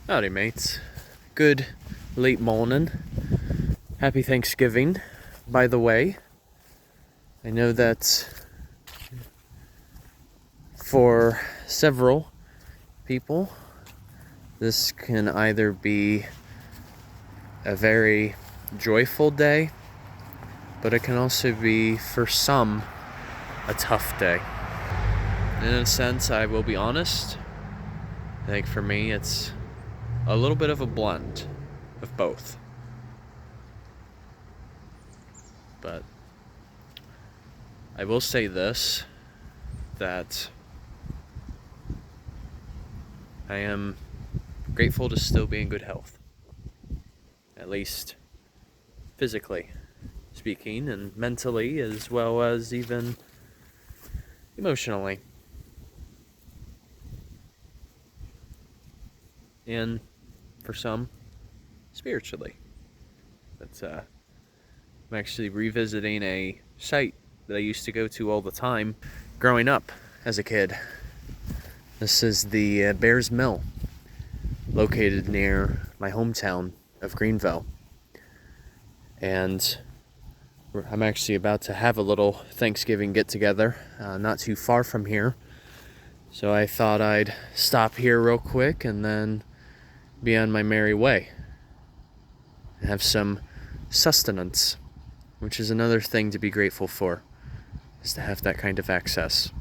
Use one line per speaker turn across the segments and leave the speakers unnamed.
Howdy, mates. Good late morning. Happy Thanksgiving, by the way. I know that for several people, this can either be a very joyful day, but it can also be, for some, a tough day. In a sense, I will be honest, I think for me it's a little bit of a blend of both. But I will say this, that I am grateful to still be in good health. At least physically speaking, and mentally, as well as even emotionally. And for some, spiritually. But I'm actually revisiting a site that I used to go to all the time growing up as a kid. This is the Baer's Mill, located near my hometown of Greenville. And I'm actually about to have a little Thanksgiving get-together not too far from here. So I thought I'd stop here real quick and then be on my merry way. Have some sustenance, which is another thing to be grateful for, is to have that kind of access.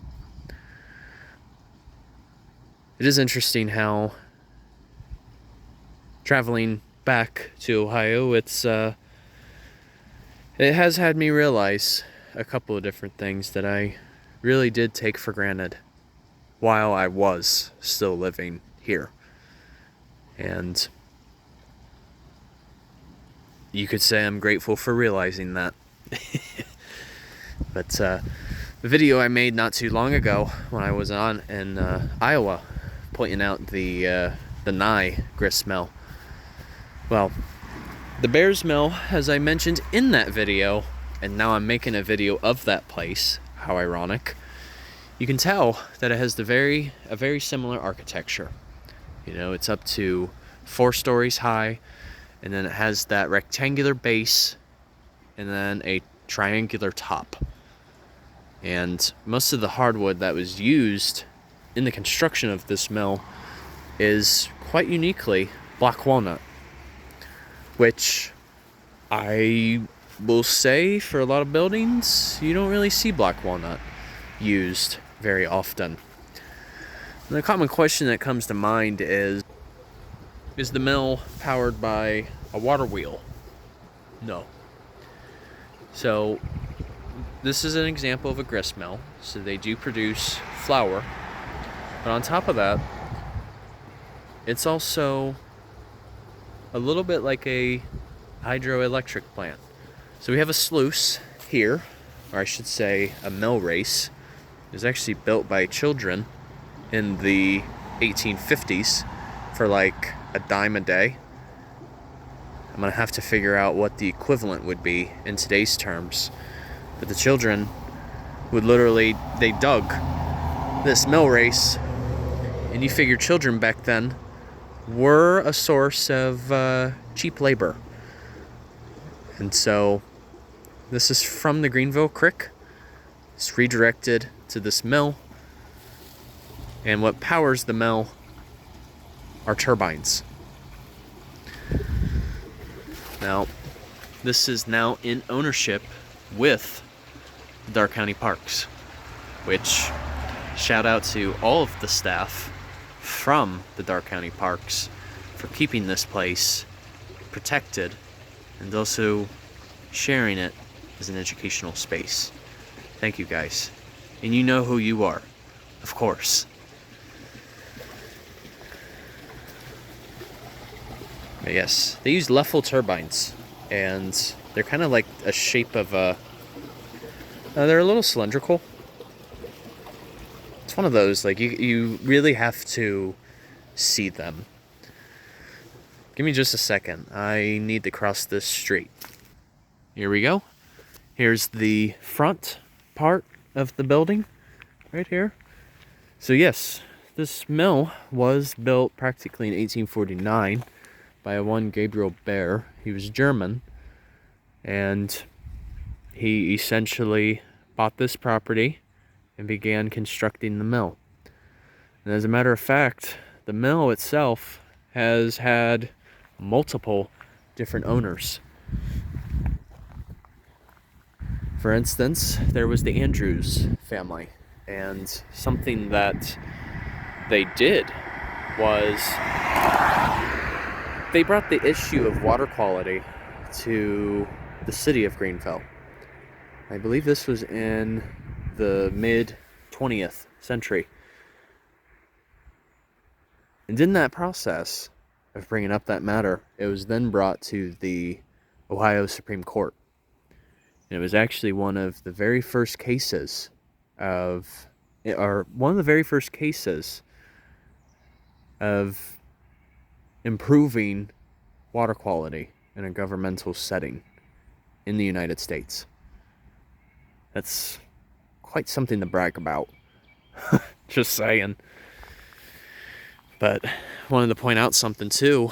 It is interesting how traveling back to Ohio, it has had me realize a couple of different things that I really did take for granted while I was still living here. And you could say I'm grateful for realizing that. But the video I made not too long ago when I was in Iowa, pointing out the Nye grist mill. Well, the Baer's Mill, as I mentioned in that video, and now I'm making a video of that place, how ironic, you can tell that it has a very similar architecture. You know, it's up to 4 stories high, and then it has that rectangular base, and then a triangular top. And most of the hardwood that was used in the construction of this mill is quite uniquely black walnut, which I will say for a lot of buildings, you don't really see black walnut used very often. And the common question that comes to mind is the mill powered by a water wheel? No. So this is an example of a grist mill. So they do produce flour. But on top of that, it's also a little bit like a hydroelectric plant. So we have a sluice here, or I should say a mill race. It was actually built by children in the 1850s for like a dime a day. I'm gonna have to figure out what the equivalent would be in today's terms. But the children would literally, they dug this mill race, and you figure children back then were a source of cheap labor. And so this is from the Greenville Creek. It's redirected to this mill, and what powers the mill are turbines. Now, this is now in ownership with Darke County Parks, which, shout out to all of the staff from the Darke County Parks for keeping this place protected and also sharing it as an educational space. Thank you, guys. And you know who you are, of course. But yes, they use Leffel turbines, and they're kind of like a shape of a... they're a little cylindrical. It's one of those, like, you really have to see them. Give me just a second. I need to cross this street. Here we go. Here's the front part of the building, right here. So yes, this mill was built practically in 1849 by one Gabriel Baer. He was German, and he essentially bought this property and began constructing the mill. And as a matter of fact, the mill itself has had multiple different owners. For instance, there was the Andrews family, and something that they did was they brought the issue of water quality to the city of Greenville. I believe this was in the mid 20th century. And in that process of bringing up that matter, it was then brought to the Ohio Supreme Court. And it was actually one of the very first cases of improving water quality in a governmental setting in the United States. That's quite something to brag about. Just saying. But wanted to point out something too.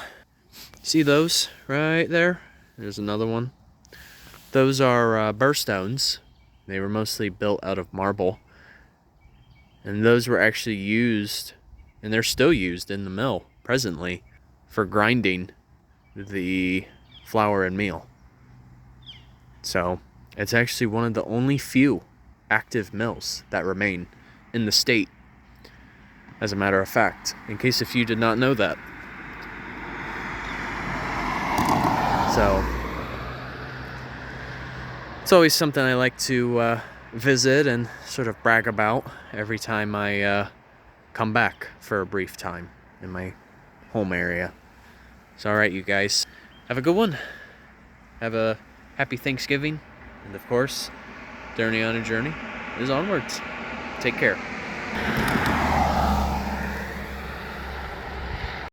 See those right there? There's another one. Those are Buhr Stones. They were mostly built out of marble. And those were actually used, and they're still used in the mill presently, for grinding the flour and meal. So it's actually one of the only few active mills that remain in the state, as a matter of fact, in case if you did not know that. So it's always something I like to visit and sort of brag about every time I come back for a brief time in my home area. So alright, you guys, have a good one. Have a happy Thanksgiving. And of course, Journey on a Journey is onwards. Take care.